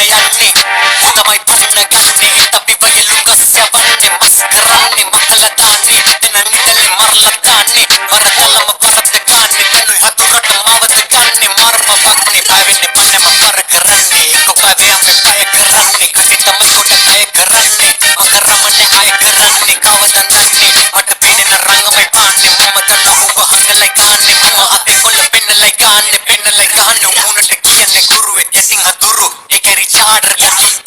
යන්නේ උතමයි පන්න ගන්නේ ඒත් අපි වයලුම් ගස්සවන්නේ මස් කරන්නේ මකල දාන්නේ මෙතන නිකලේ මරලා දාන්නේ මර ඔලම වරද්ද ගන්නේ කනුයි හතුරට මාවත ගන්නේ මර පවන්නේ බයවෙන්නේ පන්නම කර කරන්නේ එක්ක පදයක් පය කරන්නේ කටි තමයි කොට අය කරන්නේ මකරමනේ අය කරන්නේ කවද නන්නේ මට පේන රංගමයි පාන්නේ මම දන්න උඹ හංගලයි ගාන්නේ මම අතේ කොල්ල පෙන්නලයි ගාන්නේ පෙන්නලයි ගහන්නේ උණට කියන්නේ ගුරුවෙක් යටින් හතුරු ඒකරි චාඩර්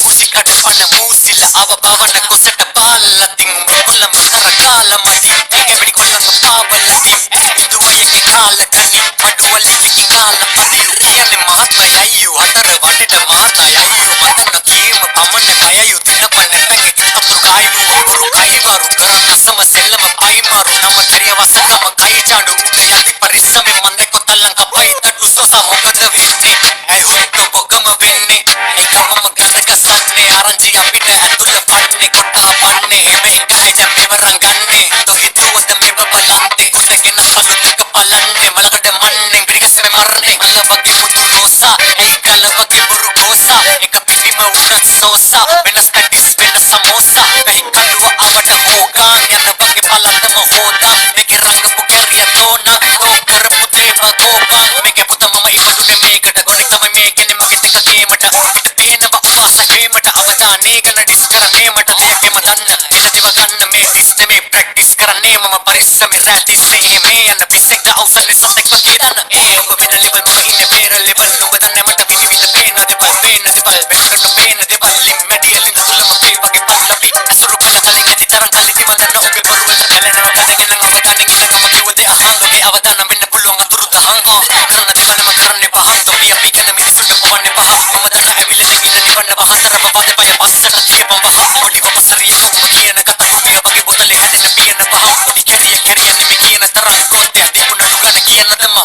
ඌසි කඩ පන්න මූසිල අව බවන කොසට පාලලා තින් උඹ කොල්ල මකර කාලා මඩි මේකෙමි කොල්ලන් පාවලා තින් ඉදුවයගේ කාලා කනි මඩුවලේ කාලා පොඩි කියන්නේ මහත්මයි අයියෝ අතර වටේට මහතයි අයියෝ මතන කීම පමණ අයියෝ තිතපන නැතනි අපුරු ගායු අපුරු කයිවරු කරන සම සෙල්ලම අයිමාරු නම කරියව සකම කයි චාඩු උඩ යති පරිස්සම මන්ද කොතලන් කපයි තටු සොස මොකද වෙන්නේ ඇයි හොට්ට බොකම වෙන්නේ ඒකමම ගන්න ගසන්නේ ආරංචි අපිට ඇතුළ වන්නේ කොටා වන්නේ එමෙ එකයි දැන් මෙවරන් ගන්නේ තෝ හිතුවද මෙව බලන්නේ කොටගෙන සතුටක පලන්නේ මලකඩ මන්නේ බ්‍රිකස් මේ මරන්නේ අල්ල වගේ පුතු රෝසා ඒ කල වගේ බොරු ගෝසා එක පිටිම උනත් සෝසා වෙනස් පැටිස් වෙන සමෝසා වෙහි කඩුව අවට හෝගාන් යන වගේ පලටම හෝදා මේකේ රංගපු කැරිය තෝනා තෝ කරපු දේව කෝපා මේකේ පුත මම ඉදුනේ මේකට ගොනි තමයි මේකනේ මගේ ටික ගේමට පිට පේනවා උපාස හේමට අවධානය ගන්න ඩිස් කරන්නේ මට තේපෙම ගන්න එළදිව ගන්න මේ ඩිස් මේ ප්‍රැක්ටිස් කරන්නේ මම පරිස්සමෙන් රැටිස්නේ මේ යන පිස්සෙක් අවසන්නේ සතෙක් වගේ දන්න ඔබ වෙන ලෙවල් මම ඉන්නේ පෙර ලෙවල් නුඹ දන්නේ මට විනිවිද පේන දෙවල් වෙනකට පේන දෙවල් ලිම් මැඩියලින් සුලම පේ වගේ පල්ලපි අසුරු කල කලින් නැති තරම් කලින් මදන්න ඔබේ බොරුවට කැලෙනවා කඩගෙන ඔබ කණින් ඉන්නකම කිව්වද අහං ඔබේ අවදානම් වෙන්න පුළුවන් අතුරු දහං කරන දෙවනම කරන්නේ පහන් තොපි අපි කියන මිනිසුන්ට පවන්නේ පහ මම දන්න ඇවිල්ලා නැගිලා නිවන්න වහතර පවද පය පස්සට තියපම් වහ පොඩි කොපසරියක උඹ කියන කතා කුඩිය වගේ බොතලේ හැදෙන පියන පහ පොඩි කැරිය කැරියන්නේ මේ කියන තරම් කොද්දේ දීපුණු ගන කියන්නද මං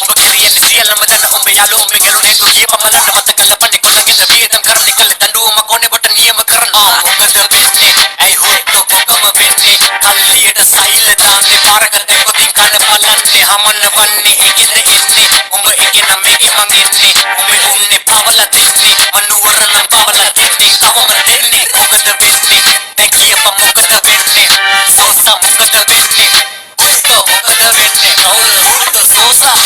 උඹ කැරියන්නේ සියල්ලම දන්න උඹ යාළුවෝ උඹ ගෙලු නේතු කියපම් බලන්න මතකල පන්නේ කොල්ලන්ගෙන් වේදම් කරන්නේ කළ දඬුවම කොනේ කොට නියම කරන්න මොකද වෙන්නේ ඇයි හොට්ට බොකම වෙන්නේ කල්ලියට සෛල දාන්නේ පාරක දෙකොටින් කන බලන්නේ හමන්න වන්නේ ඒකෙන් එන්නේ උඹ ඒකෙන් මේකෙන් මං එන්නේ උඹ උන්නේ පවල දෙන්නේ මනුවර නම් පවල දෙන්නේ කවම දෙන්නේ මොකද වෙන්නේ දැන් කියපම් මොකද වෙන්නේ සෝසා මොකද වෙන්නේ උඩ මොකද වෙන්නේ කවුද උඩ සෝසා